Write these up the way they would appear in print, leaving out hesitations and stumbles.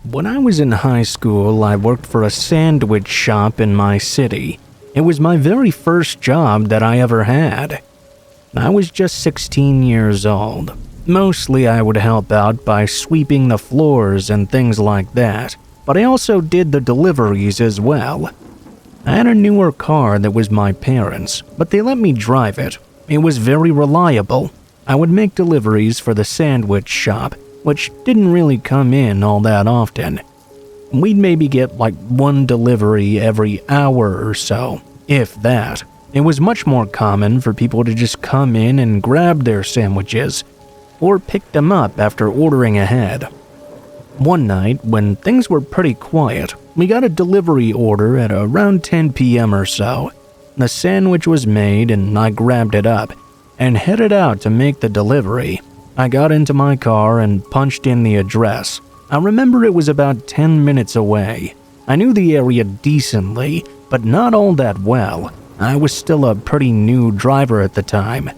When I was in high school, I worked for a sandwich shop in my city. It was my very first job that I ever had. I was just 16 years old. Mostly I would help out by sweeping the floors and things like that, but I also did the deliveries as well. I had a newer car that was my parents', but they let me drive it. It was very reliable. I would make deliveries for the sandwich shop, which didn't really come in all that often. We'd maybe get like one delivery every hour or so, if that. It was much more common for people to just come in and grab their sandwiches, or pick them up after ordering ahead. One night, when things were pretty quiet, we got a delivery order at around 10 p.m. or so. The sandwich was made and I grabbed it up and headed out to make the delivery. I got into my car and punched in the address. I remember it was about 10 minutes away. I knew the area decently, but not all that well. I was still a pretty new driver at the time.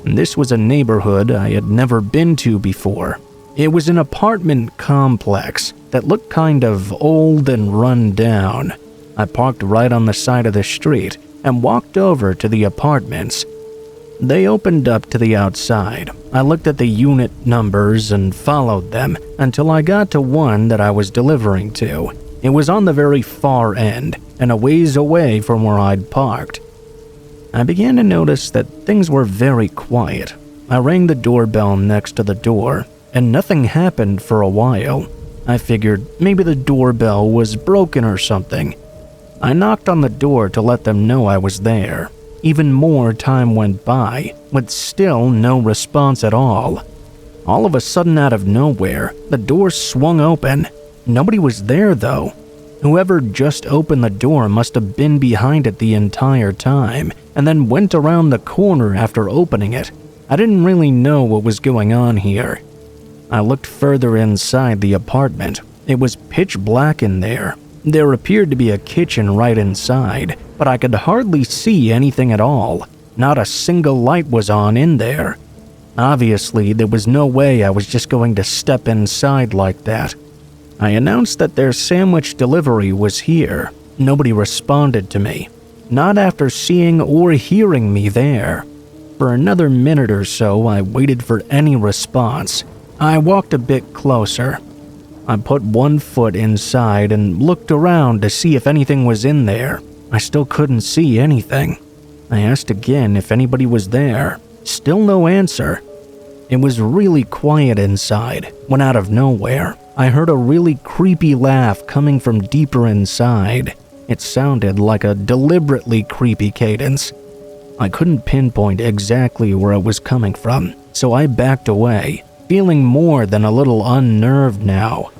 This was a neighborhood I had never been to before. It was an apartment complex that looked kind of old and run down. I parked right on the side of the street and walked over to the apartments. They opened up to the outside. I looked at the unit numbers and followed them until I got to one that I was delivering to. It was on the very far end and a ways away from where I'd parked. I began to notice that things were very quiet. I rang the doorbell next to the door, and nothing happened for a while. I figured maybe the doorbell was broken or something. I knocked on the door to let them know I was there. Even more time went by, with still no response at all. All of a sudden, out of nowhere, the door swung open. Nobody was there, though. Whoever just opened the door must have been behind it the entire time, and then went around the corner after opening it. I didn't really know what was going on here. I looked further inside the apartment. It was pitch black in there. There appeared to be a kitchen right inside, but I could hardly see anything at all. Not a single light was on in there. Obviously, there was no way I was just going to step inside like that. I announced that their sandwich delivery was here. Nobody responded to me, not after seeing or hearing me there. For another minute or so, I waited for any response. I walked a bit closer. I put one foot inside and looked around to see if anything was in there. I still couldn't see anything. I asked again if anybody was there. Still no answer. It was really quiet inside, when out of nowhere, I heard a really creepy laugh coming from deeper inside. It sounded like a deliberately creepy cadence. I couldn't pinpoint exactly where it was coming from, so I backed away, feeling more than a little unnerved now.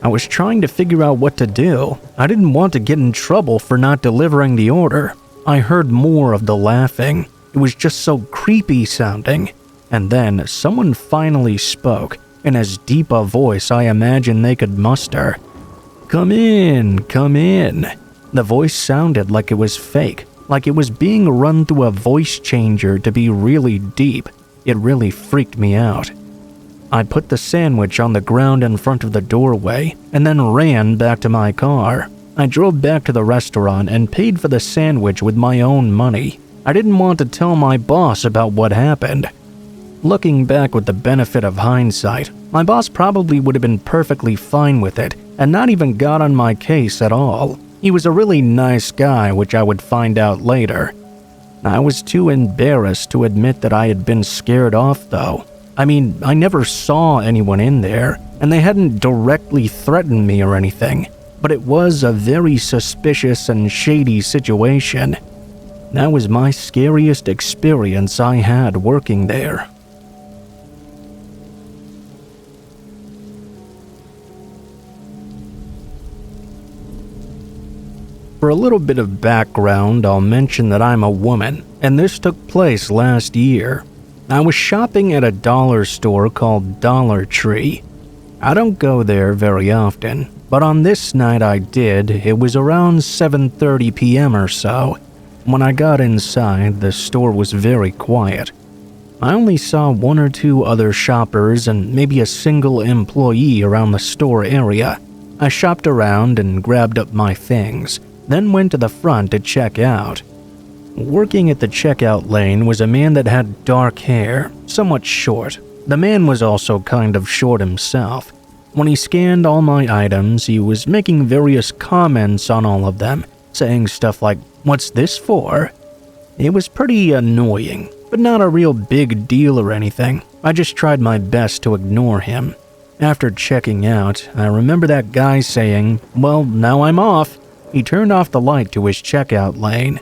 I was trying to figure out what to do. I didn't want to get in trouble for not delivering the order. I heard more of the laughing. It was just so creepy sounding. And then someone finally spoke, in as deep a voice I imagined they could muster. "Come in, come in." The voice sounded like it was fake, like it was being run through a voice changer to be really deep. It really freaked me out. I put the sandwich on the ground in front of the doorway and then ran back to my car. I drove back to the restaurant and paid for the sandwich with my own money. I didn't want to tell my boss about what happened. Looking back with the benefit of hindsight, my boss probably would have been perfectly fine with it and not even got on my case at all. He was a really nice guy, which I would find out later. I was too embarrassed to admit that I had been scared off, though. I mean, I never saw anyone in there, and they hadn't directly threatened me or anything, but it was a very suspicious and shady situation. That was my scariest experience I had working there. For a little bit of background, I'll mention that I'm a woman, and this took place last year. I was shopping at a dollar store called Dollar Tree. I don't go there very often, but on this night I did. It was around 7:30 p.m. or so. When I got inside, the store was very quiet. I only saw one or two other shoppers and maybe a single employee around the store area. I shopped around and grabbed up my things, then went to the front to check out. Working at the checkout lane was a man that had dark hair, somewhat short. The man was also kind of short himself. When he scanned all my items, he was making various comments on all of them, saying stuff like, "What's this for?" It was pretty annoying, but not a real big deal or anything. I just tried my best to ignore him. After checking out, I remember that guy saying, "Well, now I'm off." He turned off the light to his checkout lane.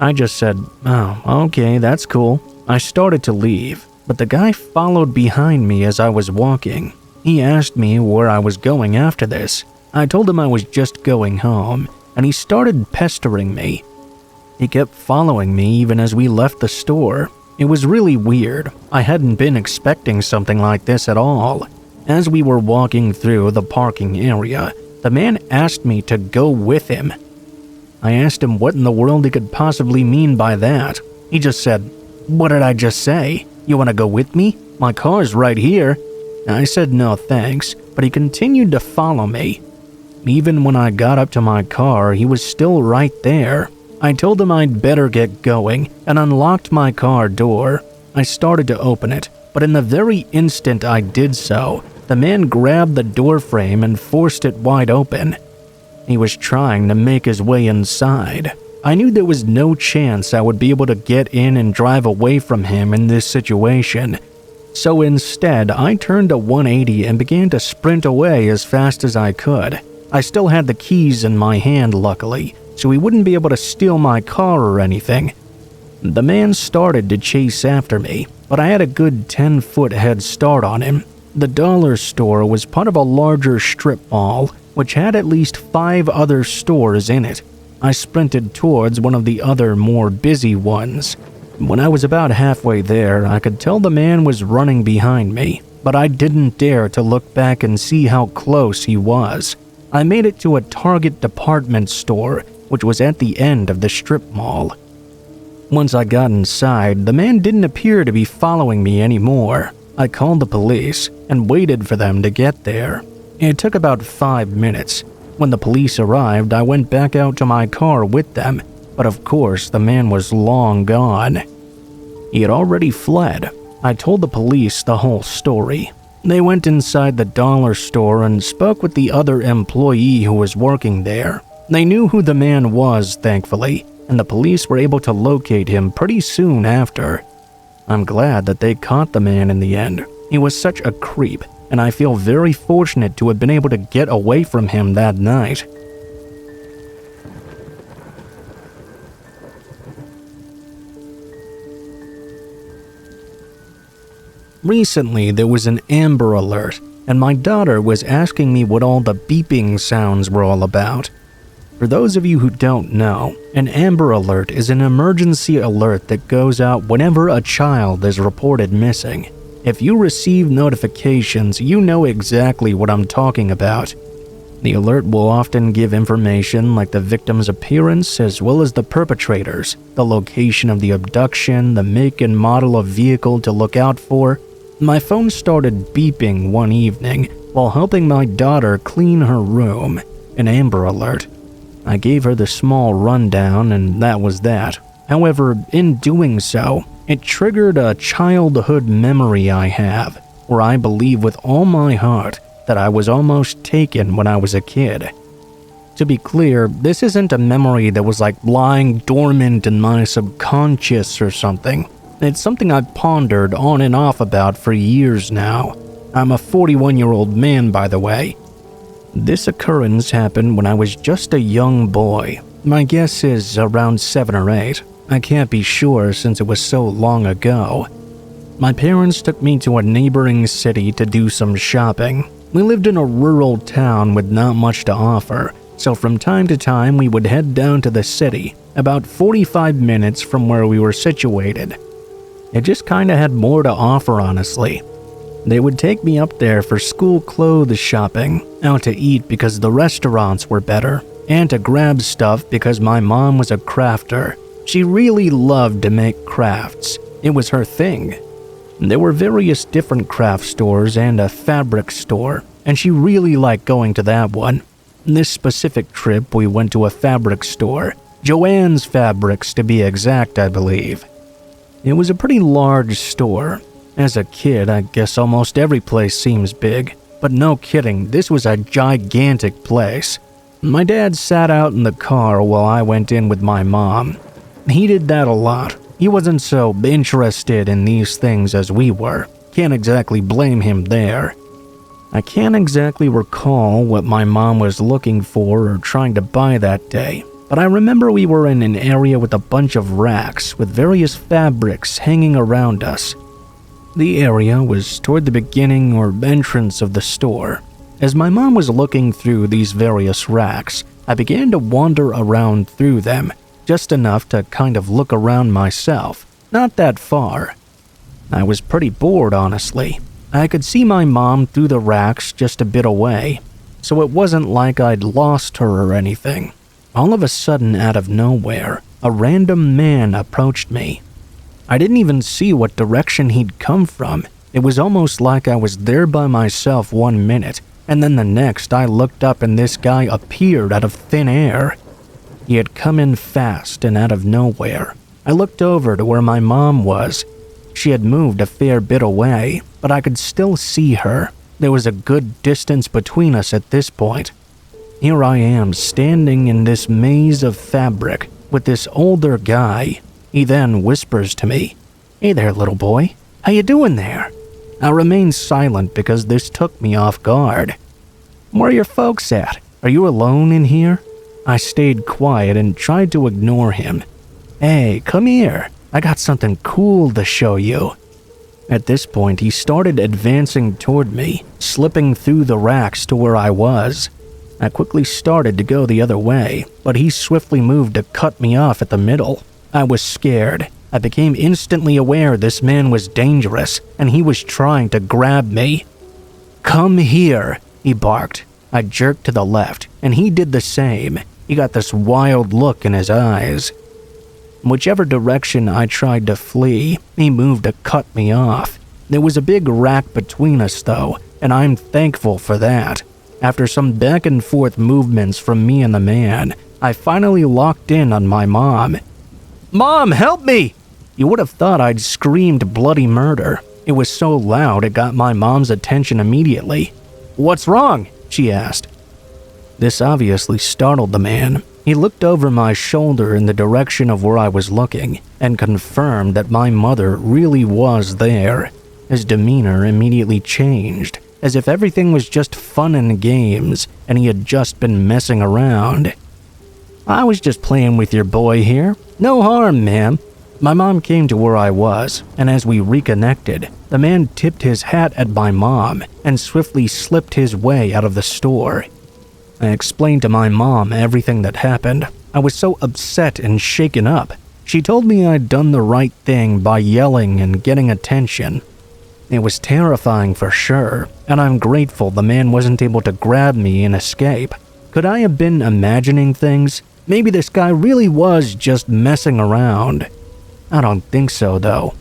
I just said, "Oh, okay, that's cool." I started to leave, but the guy followed behind me as I was walking. He asked me where I was going after this. I told him I was just going home, and he started pestering me. He kept following me even as we left the store. It was really weird. I hadn't been expecting something like this at all. As we were walking through the parking area, the man asked me to go with him. I asked him what in the world he could possibly mean by that. He just said, "What did I just say? You want to go with me? My car's right here." I said no thanks, but he continued to follow me. Even when I got up to my car, he was still right there. I told him I'd better get going and unlocked my car door. I started to open it, but in the very instant I did so, the man grabbed the door frame and forced it wide open. He was trying to make his way inside. I knew there was no chance I would be able to get in and drive away from him in this situation. So instead, I turned a 180 and began to sprint away as fast as I could. I still had the keys in my hand, luckily, so he wouldn't be able to steal my car or anything. The man started to chase after me, but I had a good 10-foot head start on him. The dollar store was part of a larger strip mall, which had at least 5 other stores in it. I sprinted towards one of the other, more busy ones. When I was about halfway there, I could tell the man was running behind me, but I didn't dare to look back and see how close he was. I made it to a Target department store, which was at the end of the strip mall. Once I got inside, the man didn't appear to be following me anymore. I called the police and waited for them to get there. It took about 5 minutes. When the police arrived, I went back out to my car with them, but of course the man was long gone. He had already fled. I told the police the whole story. They went inside the dollar store and spoke with the other employee who was working there. They knew who the man was, thankfully, and the police were able to locate him pretty soon after. I'm glad that they caught the man in the end. He was such a creep, and I feel very fortunate to have been able to get away from him that night. Recently, there was an Amber Alert, and my daughter was asking me what all the beeping sounds were all about. For those of you who don't know, an Amber Alert is an emergency alert that goes out whenever a child is reported missing. If you receive notifications, you know exactly what I'm talking about. The alert will often give information like the victim's appearance as well as the perpetrators, the location of the abduction, the make and model of vehicle to look out for. My phone started beeping one evening while helping my daughter clean her room. An Amber Alert. I gave her the small rundown and that was that. However, in doing so, it triggered a childhood memory I have, where I believe with all my heart that I was almost taken when I was a kid. To be clear, this isn't a memory that was like lying dormant in my subconscious or something. It's something I've pondered on and off about for years now. I'm a 41-year-old man, by the way. This occurrence happened when I was just a young boy. My guess is around 7 or 8. I can't be sure since it was so long ago. My parents took me to a neighboring city to do some shopping. We lived in a rural town with not much to offer, so from time to time we would head down to the city, about 45 minutes from where we were situated. It just kinda had more to offer, honestly. They would take me up there for school clothes shopping, out to eat because the restaurants were better, and to grab stuff because my mom was a crafter. She really loved to make crafts. It was her thing. There were various different craft stores and a fabric store. and she really liked going to that one. This specific trip, we went to a fabric store, Joann's Fabrics to be exact, I believe. It was a pretty large store. As a kid, I guess almost every place seems big, but no kidding, this was a gigantic place. My dad sat out in the car while I went in with my mom. He did that a lot. He wasn't so interested in these things as we were. Can't exactly blame him there. I can't exactly recall what my mom was looking for or trying to buy that day, but I remember we were in an area with a bunch of racks with various fabrics hanging around us. The area was toward the beginning or entrance of the store. As my mom was looking through these various racks, I began to wander around through them, just enough to kind of look around myself, not that far. I was pretty bored, honestly. I could see my mom through the racks just a bit away, so it wasn't like I'd lost her or anything. All of a sudden, out of nowhere, a random man approached me. I didn't even see what direction he'd come from. It was almost like I was there by myself 1 minute, and then the next I looked up and this guy appeared out of thin air. He had come in fast and out of nowhere. I looked over to where my mom was. She had moved a fair bit away, but I could still see her. There was a good distance between us at this point. Here I am standing in this maze of fabric with this older guy. He then whispers to me, "Hey there, little boy. How you doing there?" I remained silent because this took me off guard. "Where are your folks at? Are you alone in here?" I stayed quiet and tried to ignore him. "Hey, come here. I got something cool to show you." At this point, he started advancing toward me, slipping through the racks to where I was. I quickly started to go the other way, but he swiftly moved to cut me off at the middle. I was scared. I became instantly aware this man was dangerous, and he was trying to grab me. "Come here," he barked. I jerked to the left, and he did the same. He got this wild look in his eyes. Whichever direction I tried to flee, he moved to cut me off. There was a big rack between us, though, and I'm thankful for that. After some back and forth movements from me and the man, I finally locked in on my mom. "Mom, help me!" You would have thought I'd screamed bloody murder. It was so loud it got my mom's attention immediately. "What's wrong?" she asked. This obviously startled the man. He looked over my shoulder in the direction of where I was looking and confirmed that my mother really was there. His demeanor immediately changed, as if everything was just fun and games and he had just been messing around. "I was just playing with your boy here. No harm, ma'am." My mom came to where I was, and as we reconnected, the man tipped his hat at my mom and swiftly slipped his way out of the store. I explained to my mom everything that happened. I was so upset and shaken up. She told me I'd done the right thing by yelling and getting attention. It was terrifying for sure, and I'm grateful the man wasn't able to grab me and escape. Could I have been imagining things? Maybe this guy really was just messing around. I don't think so, though.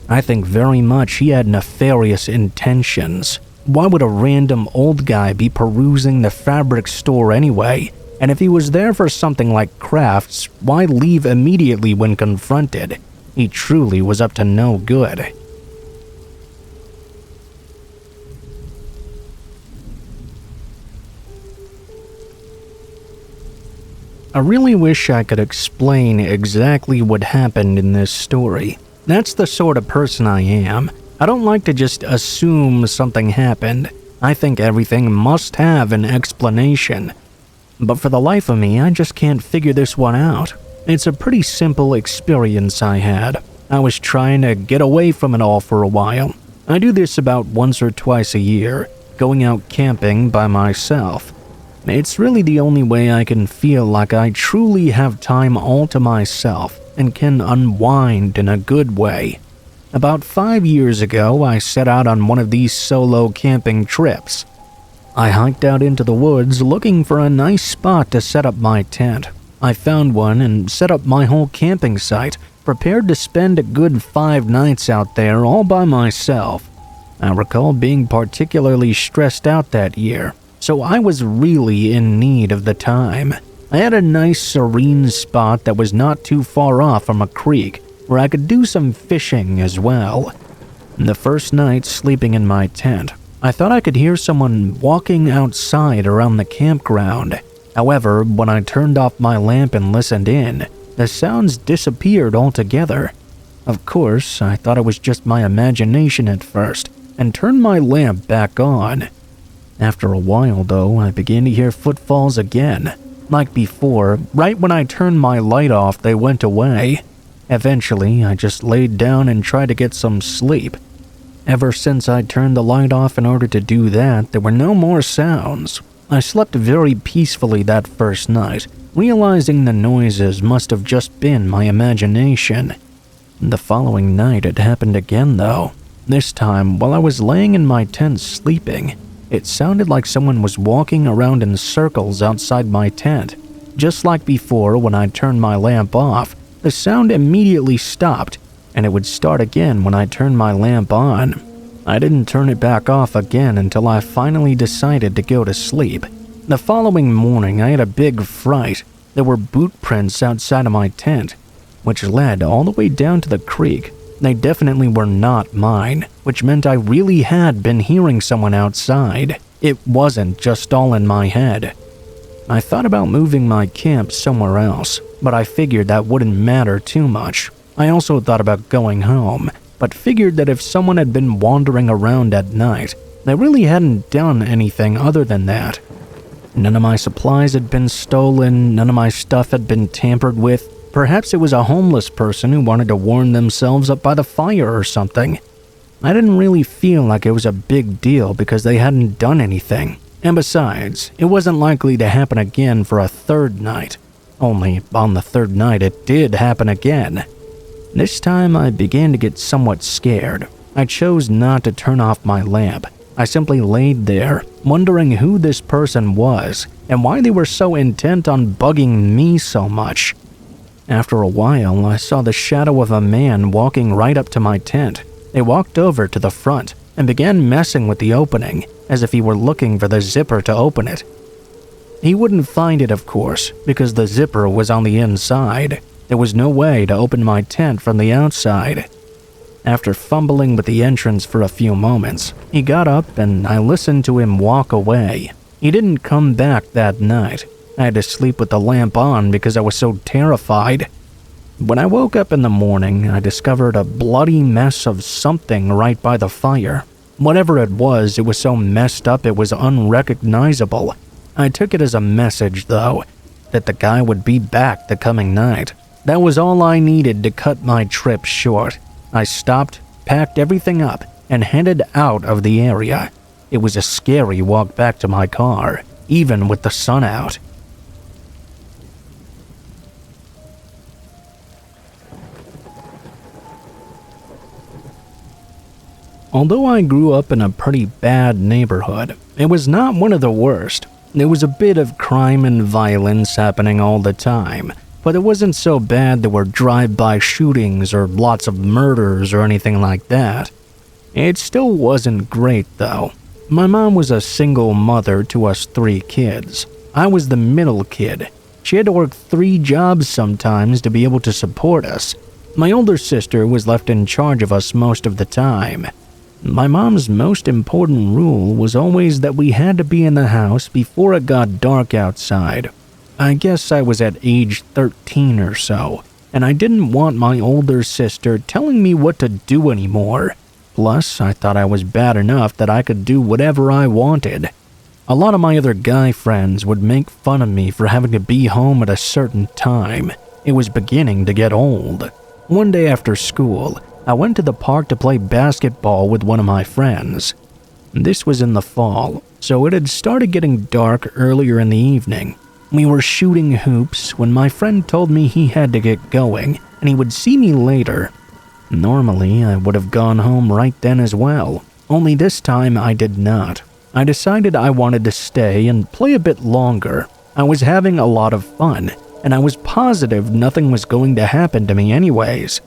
I think very much he had nefarious intentions. Why would a random old guy be perusing the fabric store anyway? And if he was there for something like crafts, why leave immediately when confronted? He truly was up to no good. I really wish I could explain exactly what happened in this story. That's the sort of person I am. I don't like to just assume something happened. I think everything must have an explanation. But for the life of me, I just can't figure this one out. It's a pretty simple experience I had. I was trying to get away from it all for a while. I do this about once or twice a year, going out camping by myself. It's really the only way I can feel like I truly have time all to myself and can unwind in a good way. About 5 years ago, I set out on one of these solo camping trips. I hiked out into the woods looking for a nice spot to set up my tent. I found one and set up my whole camping site, prepared to spend a good 5 nights out there all by myself. I recall being particularly stressed out that year, so I was really in need of the time. I had a nice serene spot that was not too far off from a creek where I could do some fishing as well. The first night sleeping in my tent, I thought I could hear someone walking outside around the campground. However, when I turned off my lamp and listened in, the sounds disappeared altogether. Of course, I thought it was just my imagination at first and turned my lamp back on. After a while, though, I began to hear footfalls again. Like before, right when I turned my light off, they went away. Eventually, I just laid down and tried to get some sleep. Ever since I turned the light off in order to do that, there were no more sounds. I slept very peacefully that first night, realizing the noises must have just been my imagination. The following night it happened again though. This time, while I was laying in my tent sleeping, it sounded like someone was walking around in circles outside my tent. Just like before, when I turned my lamp off, the sound immediately stopped, and it would start again when I turned my lamp on. I didn't turn it back off again until I finally decided to go to sleep. The following morning, I had a big fright. There were boot prints outside of my tent, which led all the way down to the creek. They definitely were not mine, which meant I really had been hearing someone outside. It wasn't just all in my head. I thought about moving my camp somewhere else, but I figured that wouldn't matter too much. I also thought about going home, but figured that if someone had been wandering around at night, they really hadn't done anything other than that. None of my supplies had been stolen, none of my stuff had been tampered with. Perhaps it was a homeless person who wanted to warm themselves up by the fire or something. I didn't really feel like it was a big deal because they hadn't done anything. And besides, it wasn't likely to happen again for a third night. Only on the third night it did happen again. This time I began to get somewhat scared. I chose not to turn off my lamp. I simply laid there, wondering who this person was and why they were so intent on bugging me so much. After a while, I saw the shadow of a man walking right up to my tent. They walked over to the front and began messing with the opening, as if he were looking for the zipper to open it. He wouldn't find it, of course, because the zipper was on the inside. There was no way to open my tent from the outside. After fumbling with the entrance for a few moments, he got up and I listened to him walk away. He didn't come back that night. I had to sleep with the lamp on because I was so terrified. When I woke up in the morning, I discovered a bloody mess of something right by the fire. Whatever it was so messed up it was unrecognizable. I took it as a message, though, that the guy would be back the coming night. That was all I needed to cut my trip short. I stopped, packed everything up, and headed out of the area. It was a scary walk back to my car, even with the sun out. Although I grew up in a pretty bad neighborhood, it was not one of the worst. There was a bit of crime and violence happening all the time, but it wasn't so bad there were drive-by shootings or lots of murders or anything like that. It still wasn't great, though. My mom was a single mother to us 3 kids. I was the middle kid. She had to work 3 jobs sometimes to be able to support us. My older sister was left in charge of us most of the time. My mom's most important rule was always that we had to be in the house before it got dark outside. I guess I was at age 13 or so, and I didn't want my older sister telling me what to do anymore. Plus, I thought I was bad enough that I could do whatever I wanted. A lot of my other guy friends would make fun of me for having to be home at a certain time. It was beginning to get old. One day after school, I went to the park to play basketball with one of my friends. This was in the fall, so it had started getting dark earlier in the evening. We were shooting hoops when my friend told me he had to get going and he would see me later. Normally, I would have gone home right then as well, only this time I did not. I decided I wanted to stay and play a bit longer. I was having a lot of fun, and I was positive nothing was going to happen to me anyways.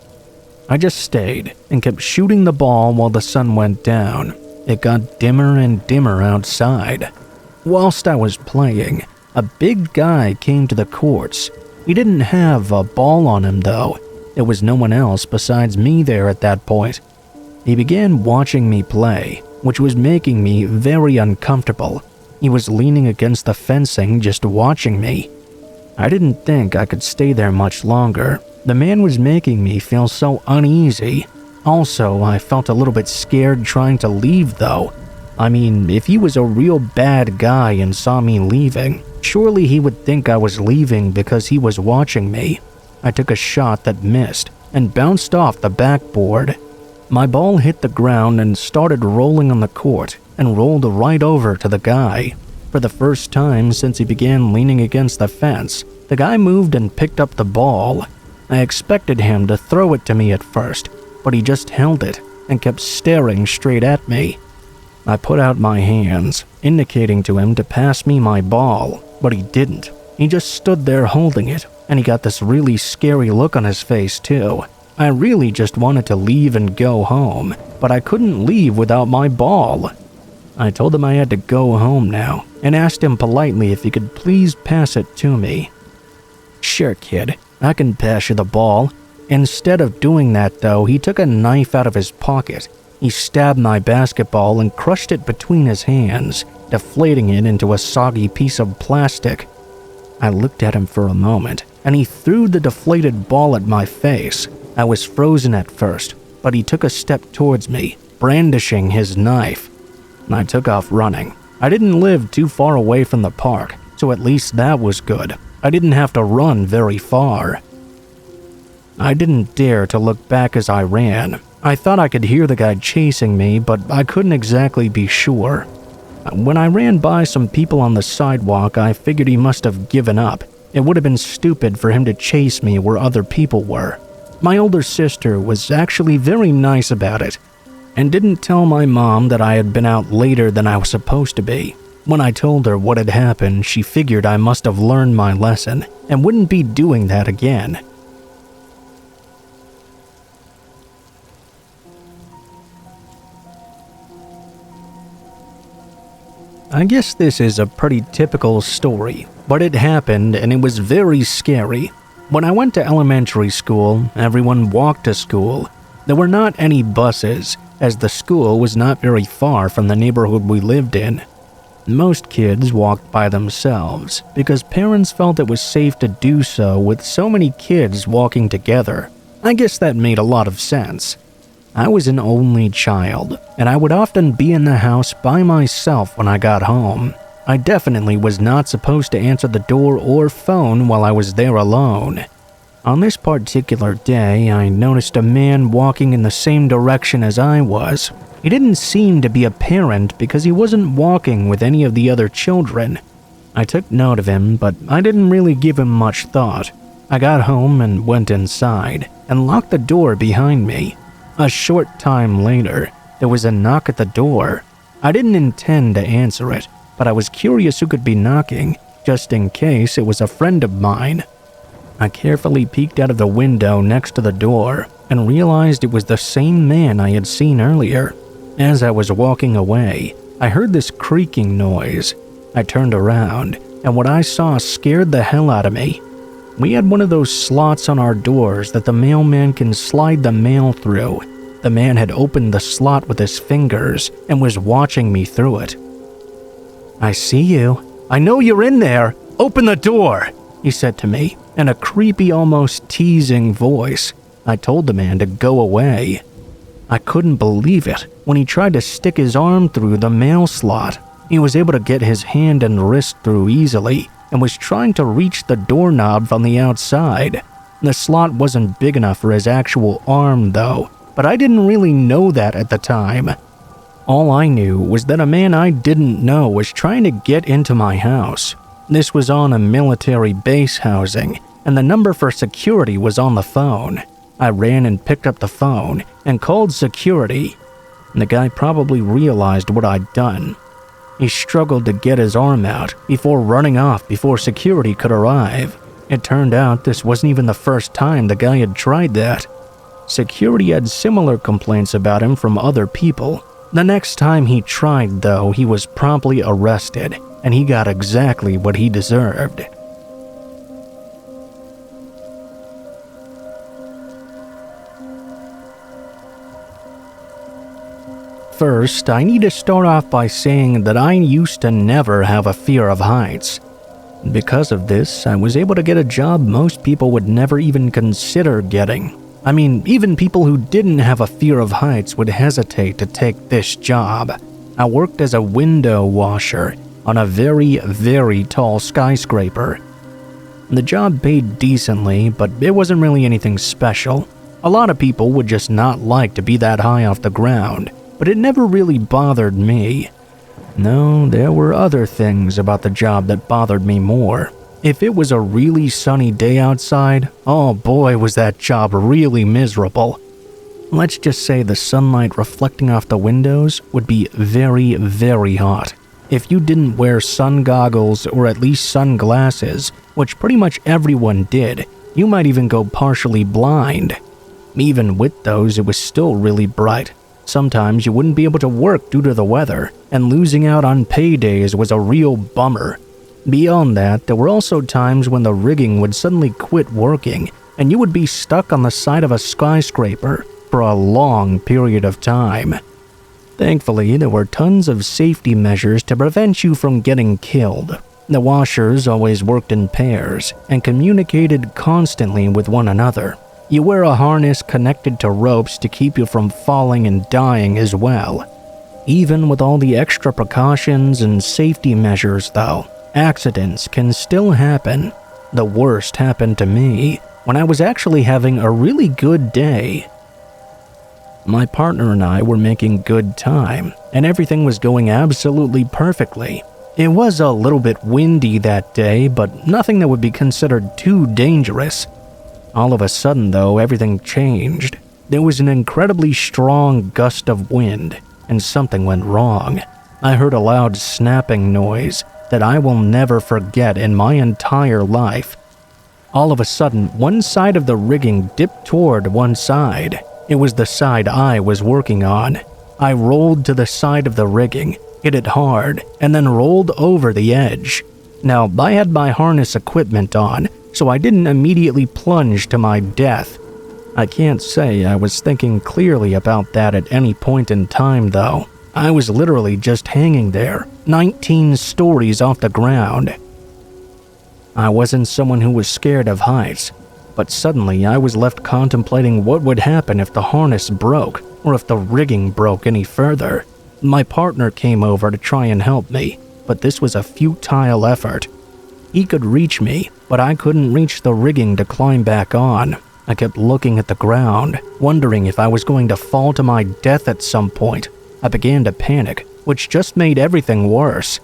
I just stayed and kept shooting the ball while the sun went down. It got dimmer and dimmer outside. Whilst I was playing, a big guy came to the courts. He didn't have a ball on him though. There was no one else besides me there at that point. He began watching me play, which was making me very uncomfortable. He was leaning against the fencing just watching me. I didn't think I could stay there much longer. The man was making me feel so uneasy. Also, I felt a little bit scared trying to leave though. I mean, if he was a real bad guy and saw me leaving, surely he would think I was leaving because he was watching me. I took a shot that missed and bounced off the backboard. My ball hit the ground and started rolling on the court and rolled right over to the guy. For the first time since he began leaning against the fence, the guy moved and picked up the ball. I expected him to throw it to me at first, but he just held it and kept staring straight at me. I put out my hands, indicating to him to pass me my ball, but he didn't. He just stood there holding it, and he got this really scary look on his face too. I really just wanted to leave and go home, but I couldn't leave without my ball. I told him I had to go home now, and asked him politely if he could please pass it to me. "Sure, kid, I can pass you the ball." Instead of doing that though, he took a knife out of his pocket. He stabbed my basketball and crushed it between his hands, deflating it into a soggy piece of plastic. I looked at him for a moment, and he threw the deflated ball at my face. I was frozen at first, but he took a step towards me, brandishing his knife. I took off running. I didn't live too far away from the park, so at least that was good. I didn't have to run very far. I didn't dare to look back as I ran. I thought I could hear the guy chasing me, but I couldn't exactly be sure. When I ran by some people on the sidewalk, I figured he must have given up. It would have been stupid for him to chase me where other people were. My older sister was actually very nice about it, and didn't tell my mom that I had been out later than I was supposed to be. When I told her what had happened, she figured I must have learned my lesson and wouldn't be doing that again. I guess this is a pretty typical story, but it happened and it was very scary. When I went to elementary school, everyone walked to school. There were not any buses, as the school was not very far from the neighborhood we lived in. Most kids walked by themselves because parents felt it was safe to do so with so many kids walking together. I guess that made a lot of sense. I was an only child, and I would often be in the house by myself when I got home. I definitely was not supposed to answer the door or phone while I was there alone. On this particular day, I noticed a man walking in the same direction as I was. He didn't seem to be a parent because he wasn't walking with any of the other children. I took note of him, but I didn't really give him much thought. I got home and went inside and locked the door behind me. A short time later, there was a knock at the door. I didn't intend to answer it, but I was curious who could be knocking, just in case it was a friend of mine. I carefully peeked out of the window next to the door and realized it was the same man I had seen earlier. As I was walking away, I heard this creaking noise. I turned around, and what I saw scared the hell out of me. We had one of those slots on our doors that the mailman can slide the mail through. The man had opened the slot with his fingers and was watching me through it. "I see you. I know you're in there. Open the door," he said to me in a creepy, almost teasing voice. I told the man to go away. I couldn't believe it when he tried to stick his arm through the mail slot. He was able to get his hand and wrist through easily and was trying to reach the doorknob from the outside. The slot wasn't big enough for his actual arm though, but I didn't really know that at the time. All I knew was that a man I didn't know was trying to get into my house. This was on a military base housing, and the number for security was on the phone. I ran and picked up the phone and called security. The guy probably realized what I'd done. He struggled to get his arm out before running off before security could arrive. It turned out this wasn't even the first time the guy had tried that. Security had similar complaints about him from other people, The next time he tried, though, he was promptly arrested, and he got exactly what he deserved. First, I need to start off by saying that I used to never have a fear of heights. Because of this, I was able to get a job most people would never even consider getting. I mean, even people who didn't have a fear of heights would hesitate to take this job. I worked as a window washer on a very, very tall skyscraper. The job paid decently, but it wasn't really anything special. A lot of people would just not like to be that high off the ground, but it never really bothered me. No, there were other things about the job that bothered me more. If it was a really sunny day outside, oh boy was that job really miserable. Let's just say the sunlight reflecting off the windows would be very, very hot. If you didn't wear sun goggles or at least sunglasses, which pretty much everyone did, you might even go partially blind. Even with those, it was still really bright. Sometimes you wouldn't be able to work due to the weather, and losing out on paydays was a real bummer. Beyond that, there were also times when the rigging would suddenly quit working, and you would be stuck on the side of a skyscraper for a long period of time. Thankfully, there were tons of safety measures to prevent you from getting killed. The washers always worked in pairs and communicated constantly with one another. You wear a harness connected to ropes to keep you from falling and dying as well. Even with all the extra precautions and safety measures, though, accidents can still happen. The worst happened to me when I was actually having a really good day. My partner and I were making good time, and everything was going absolutely perfectly. It was a little bit windy that day, but nothing that would be considered too dangerous. All of a sudden, though, everything changed. There was an incredibly strong gust of wind, and something went wrong. I heard a loud snapping noise that I will never forget in my entire life. All of a sudden, one side of the rigging dipped toward one side. It was the side I was working on. I rolled to the side of the rigging, hit it hard, and then rolled over the edge. Now, I had my harness equipment on, so I didn't immediately plunge to my death. I can't say I was thinking clearly about that at any point in time, though. I was literally just hanging there, 19 stories off the ground. I wasn't someone who was scared of heights, but suddenly I was left contemplating what would happen if the harness broke, or if the rigging broke any further. My partner came over to try and help me, but this was a futile effort. He could reach me, but I couldn't reach the rigging to climb back on. I kept looking at the ground, wondering if I was going to fall to my death at some point. I began to panic, which just made everything worse.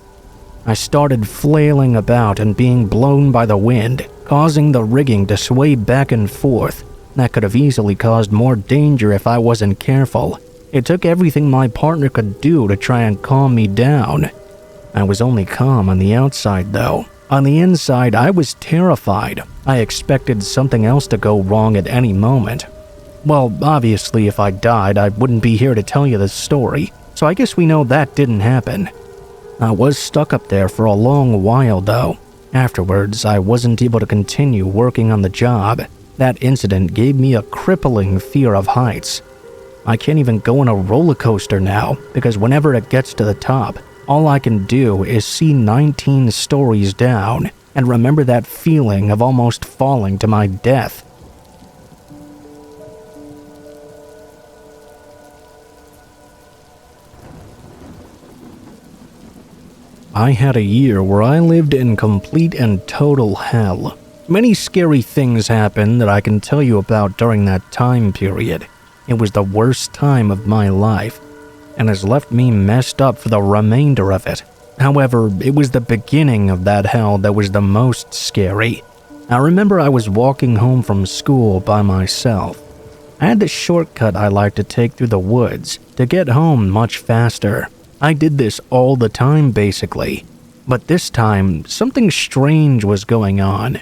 I started flailing about and being blown by the wind, causing the rigging to sway back and forth. That could have easily caused more danger if I wasn't careful. It took everything my partner could do to try and calm me down. I was only calm on the outside, though. On the inside, I was terrified. I expected something else to go wrong at any moment. Well, obviously, if I died, I wouldn't be here to tell you this story, so I guess we know that didn't happen. I was stuck up there for a long while, though. Afterwards, I wasn't able to continue working on the job. That incident gave me a crippling fear of heights. I can't even go on a roller coaster now, because whenever it gets to the top, all I can do is see 19 stories down and remember that feeling of almost falling to my death. I had a year where I lived in complete and total hell. Many scary things happened that I can tell you about during that time period. It was the worst time of my life, and has left me messed up for the remainder of it. However, it was the beginning of that hell that was the most scary. I remember I was walking home from school by myself. I had this shortcut I like to take through the woods to get home much faster. I did this all the time, basically. But this time, something strange was going on.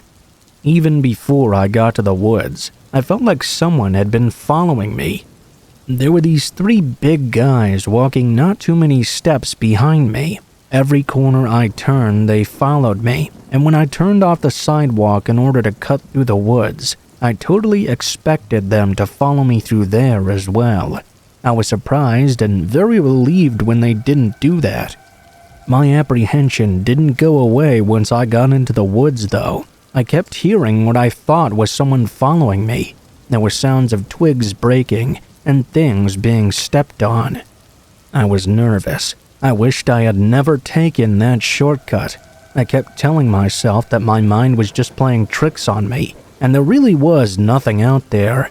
Even before I got to the woods, I felt like someone had been following me. There were these three big guys walking not too many steps behind me. Every corner I turned, they followed me, and when I turned off the sidewalk in order to cut through the woods, I totally expected them to follow me through there as well. I was surprised and very relieved when they didn't do that. My apprehension didn't go away once I got into the woods, though. I kept hearing what I thought was someone following me. There were sounds of twigs breaking and things being stepped on. I was nervous. I wished I had never taken that shortcut. I kept telling myself that my mind was just playing tricks on me, and there really was nothing out there.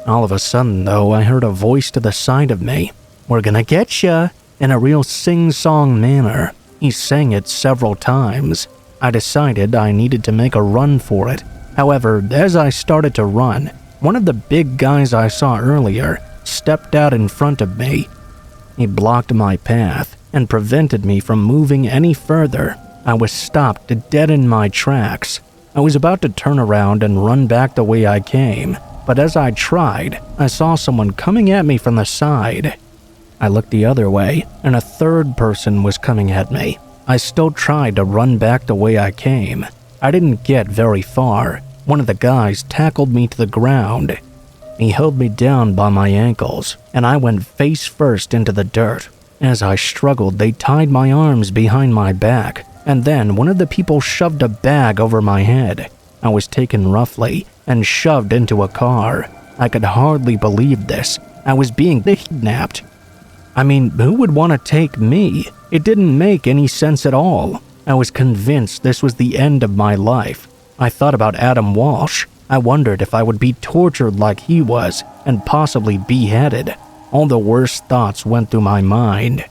All of a sudden, though, I heard a voice to the side of me. "We're gonna get ya," in a real sing-song manner. He sang it several times. I decided I needed to make a run for it. However, as I started to run, one of the big guys I saw earlier stepped out in front of me. He blocked my path and prevented me from moving any further. I was stopped dead in my tracks. I was about to turn around and run back the way I came, but as I tried, I saw someone coming at me from the side. I looked the other way, and a third person was coming at me. I still tried to run back the way I came. I didn't get very far. One of the guys tackled me to the ground. He held me down by my ankles, and I went face first into the dirt. As I struggled, they tied my arms behind my back, and then one of the people shoved a bag over my head. I was taken roughly and shoved into a car. I could hardly believe this. I was being kidnapped. I mean, who would want to take me? It didn't make any sense at all. I was convinced this was the end of my life. I thought about Adam Walsh. I wondered if I would be tortured like he was and possibly beheaded. All the worst thoughts went through my mind.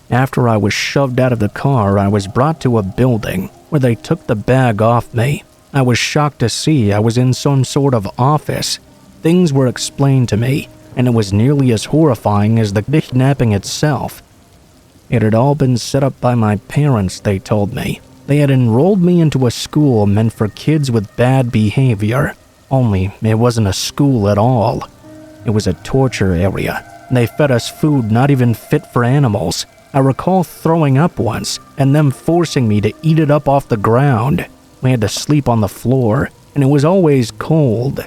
After I was shoved out of the car, I was brought to a building where they took the bag off me. I was shocked to see I was in some sort of office. Things were explained to me, and it was nearly as horrifying as the kidnapping itself. It had all been set up by my parents, they told me. They had enrolled me into a school meant for kids with bad behavior, only it wasn't a school at all. It was a torture area. They fed us food not even fit for animals. I recall throwing up once and them forcing me to eat it up off the ground. We had to sleep on the floor, and it was always cold.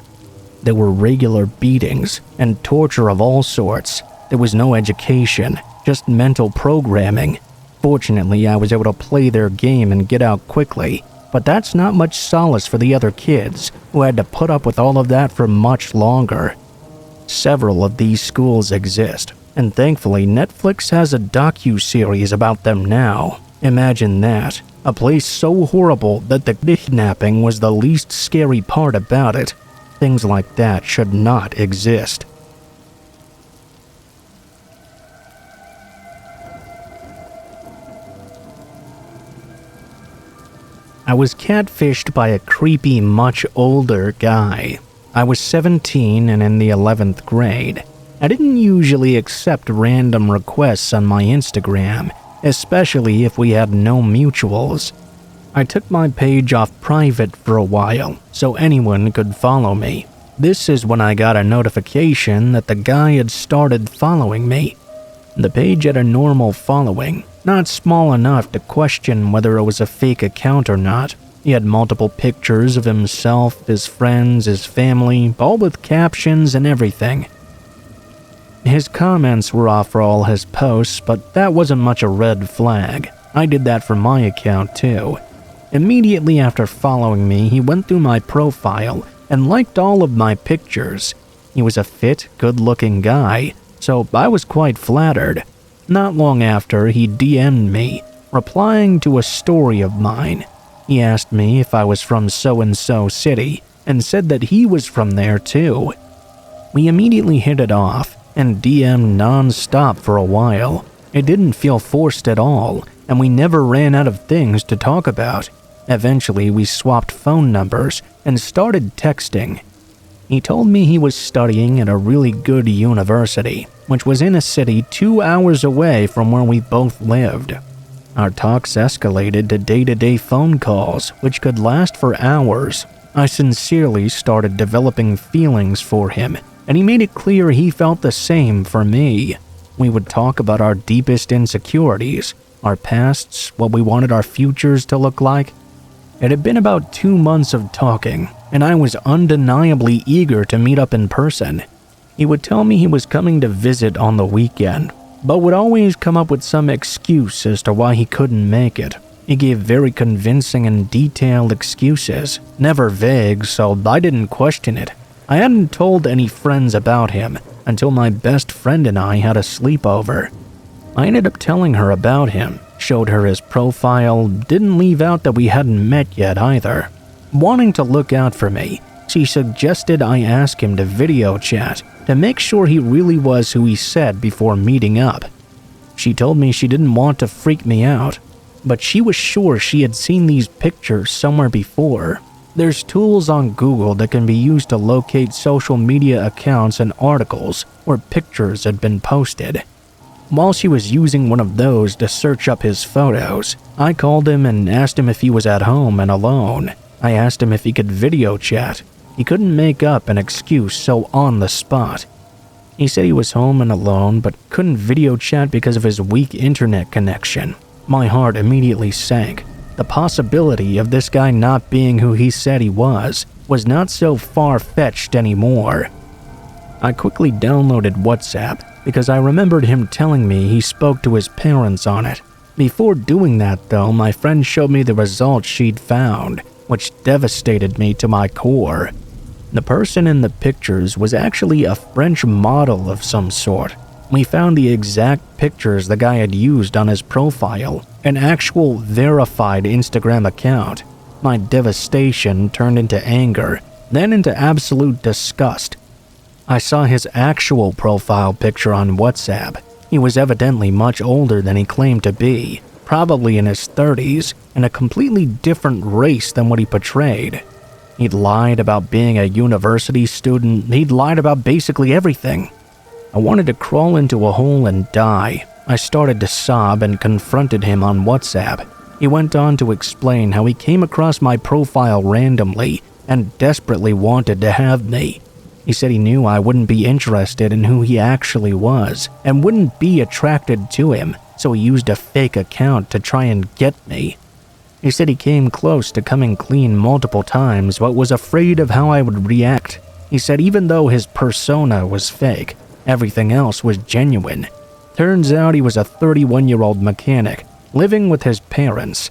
There were regular beatings and torture of all sorts. There was no education, just mental programming. Fortunately, I was able to play their game and get out quickly, but that's not much solace for the other kids who had to put up with all of that for much longer. Several of these schools exist, and thankfully Netflix has a docu-series about them now. Imagine that, a place so horrible that the kidnapping was the least scary part about it. Things like that should not exist. I was catfished by a creepy, much older guy. I was 17 and in the 11th grade. I didn't usually accept random requests on my Instagram, especially if we had no mutuals. I took my page off private for a while, so anyone could follow me. This is when I got a notification that the guy had started following me. The page had a normal following, not small enough to question whether it was a fake account or not. He had multiple pictures of himself, his friends, his family, all with captions and everything. His comments were off for all his posts, but that wasn't much a red flag. I did that for my account too. Immediately after following me, he went through my profile and liked all of my pictures. He was a fit, good-looking guy, so I was quite flattered. Not long after, he DM'd me, replying to a story of mine. He asked me if I was from so-and-so city, and said that he was from there too. We immediately hit it off, and DM'd non-stop for a while. It didn't feel forced at all, and we never ran out of things to talk about. Eventually, we swapped phone numbers and started texting. He told me he was studying at a really good university, which was in a city 2 hours away from where we both lived. Our talks escalated to day-to-day phone calls, which could last for hours. I sincerely started developing feelings for him, and he made it clear he felt the same for me. We would talk about our deepest insecurities, our pasts, what we wanted our futures to look like. It had been about 2 months of talking, and I was undeniably eager to meet up in person. He would tell me he was coming to visit on the weekend, but would always come up with some excuse as to why he couldn't make it. He gave very convincing and detailed excuses, never vague, so I didn't question it. I hadn't told any friends about him until my best friend and I had a sleepover. I ended up telling her about him, showed her his profile, didn't leave out that we hadn't met yet either. Wanting to look out for me, she suggested I ask him to video chat to make sure he really was who he said before meeting up. She told me she didn't want to freak me out, but she was sure she had seen these pictures somewhere before. There's tools on Google that can be used to locate social media accounts and articles where pictures had been posted. While she was using one of those to search up his photos, I called him and asked him if he was at home and alone. I asked him if he could video chat. He couldn't make up an excuse so on the spot. He said he was home and alone but couldn't video chat because of his weak internet connection. My heart immediately sank. The possibility of this guy not being who he said he was not so far-fetched anymore. I quickly downloaded WhatsApp because I remembered him telling me he spoke to his parents on it. Before doing that though, my friend showed me the results she'd found, which devastated me to my core. The person in the pictures was actually a French model of some sort. We found the exact pictures the guy had used on his profile, an actual verified Instagram account. My devastation turned into anger, then into absolute disgust. I saw his actual profile picture on WhatsApp. He was evidently much older than he claimed to be, probably in his 30s, and a completely different race than what he portrayed. He'd lied about being a university student. He'd lied about basically everything. I wanted to crawl into a hole and die. I started to sob and confronted him on WhatsApp. He went on to explain how he came across my profile randomly and desperately wanted to have me. He said he knew I wouldn't be interested in who he actually was and wouldn't be attracted to him, so he used a fake account to try and get me. He said he came close to coming clean multiple times but was afraid of how I would react. He said even though his persona was fake, everything else was genuine. Turns out he was a 31-year-old mechanic, living with his parents.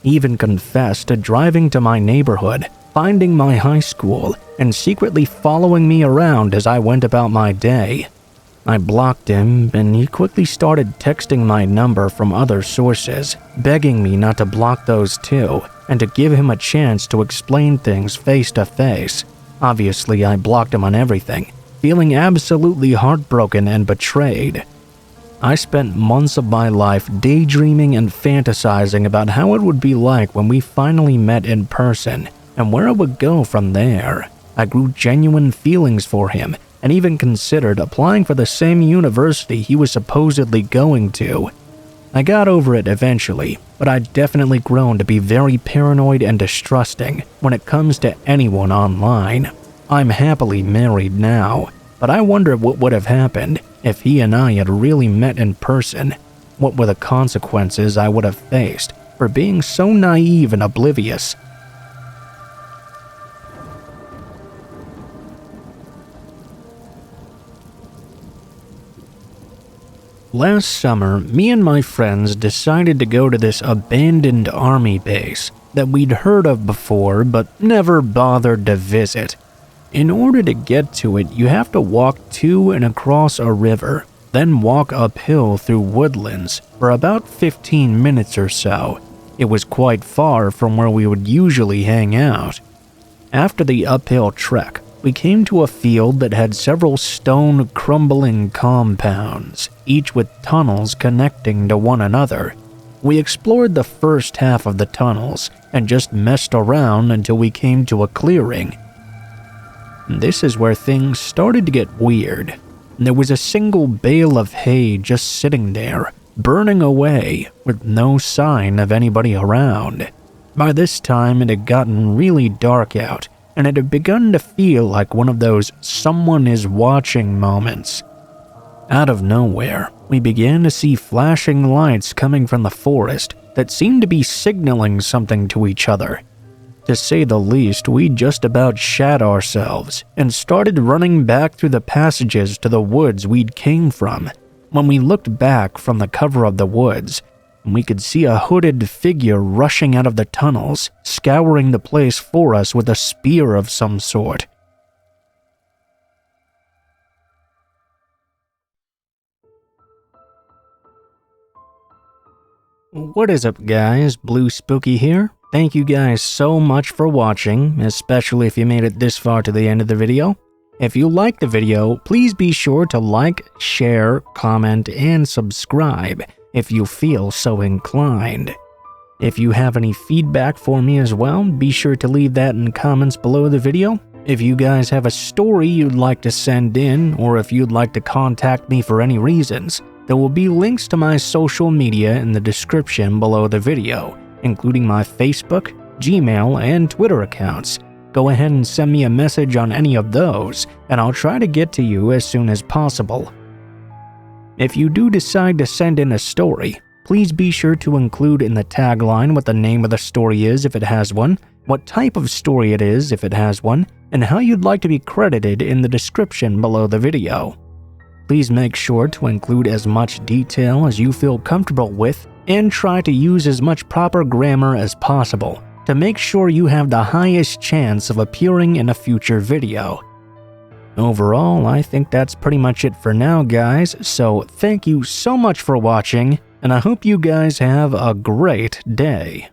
He even confessed to driving to my neighborhood, finding my high school, and secretly following me around as I went about my day. I blocked him, and he quickly started texting my number from other sources, begging me not to block those too, and to give him a chance to explain things face to face. Obviously, I blocked him on everything, feeling absolutely heartbroken and betrayed. I spent months of my life daydreaming and fantasizing about how it would be like when we finally met in person and where it would go from there. I grew genuine feelings for him and even considered applying for the same university he was supposedly going to. I got over it eventually, but I'd definitely grown to be very paranoid and distrusting when it comes to anyone online. I'm happily married now, but I wonder what would have happened if he and I had really met in person. What were the consequences I would have faced for being so naive and oblivious? Last summer, me and my friends decided to go to this abandoned army base that we'd heard of before but never bothered to visit. In order to get to it, you have to walk to and across a river, then walk uphill through woodlands for about 15 minutes or so. It was quite far from where we would usually hang out. After the uphill trek, we came to a field that had several stone crumbling compounds, each with tunnels connecting to one another. We explored the first half of the tunnels and just messed around until we came to a clearing. This is where things started to get weird. There was a single bale of hay just sitting there, burning away, with no sign of anybody around. By this time, it had gotten really dark out, and it had begun to feel like one of those someone is watching moments. Out of nowhere, we began to see flashing lights coming from the forest that seemed to be signaling something to each other. To say the least, we just about shat ourselves and started running back through the passages to the woods we'd came from. When we looked back from the cover of the woods, we could see a hooded figure rushing out of the tunnels, scouring the place for us with a spear of some sort. What is up, guys? Blue Spooky here. Thank you guys so much for watching, especially if you made it this far to the end of the video. If you liked the video, please be sure to like, share, comment, and subscribe if you feel so inclined. If you have any feedback for me as well, be sure to leave that in comments below the video. If you guys have a story you'd like to send in, or if you'd like to contact me for any reasons, there will be links to my social media in the description below the video, including my Facebook, Gmail, and Twitter accounts. Go ahead and send me a message on any of those, and I'll try to get to you as soon as possible. If you do decide to send in a story, please be sure to include in the tagline what the name of the story is if it has one, what type of story it is if it has one, and how you'd like to be credited in the description below the video. Please make sure to include as much detail as you feel comfortable with and try to use as much proper grammar as possible to make sure you have the highest chance of appearing in a future video. Overall, I think that's pretty much it for now, guys, so thank you so much for watching, and I hope you guys have a great day.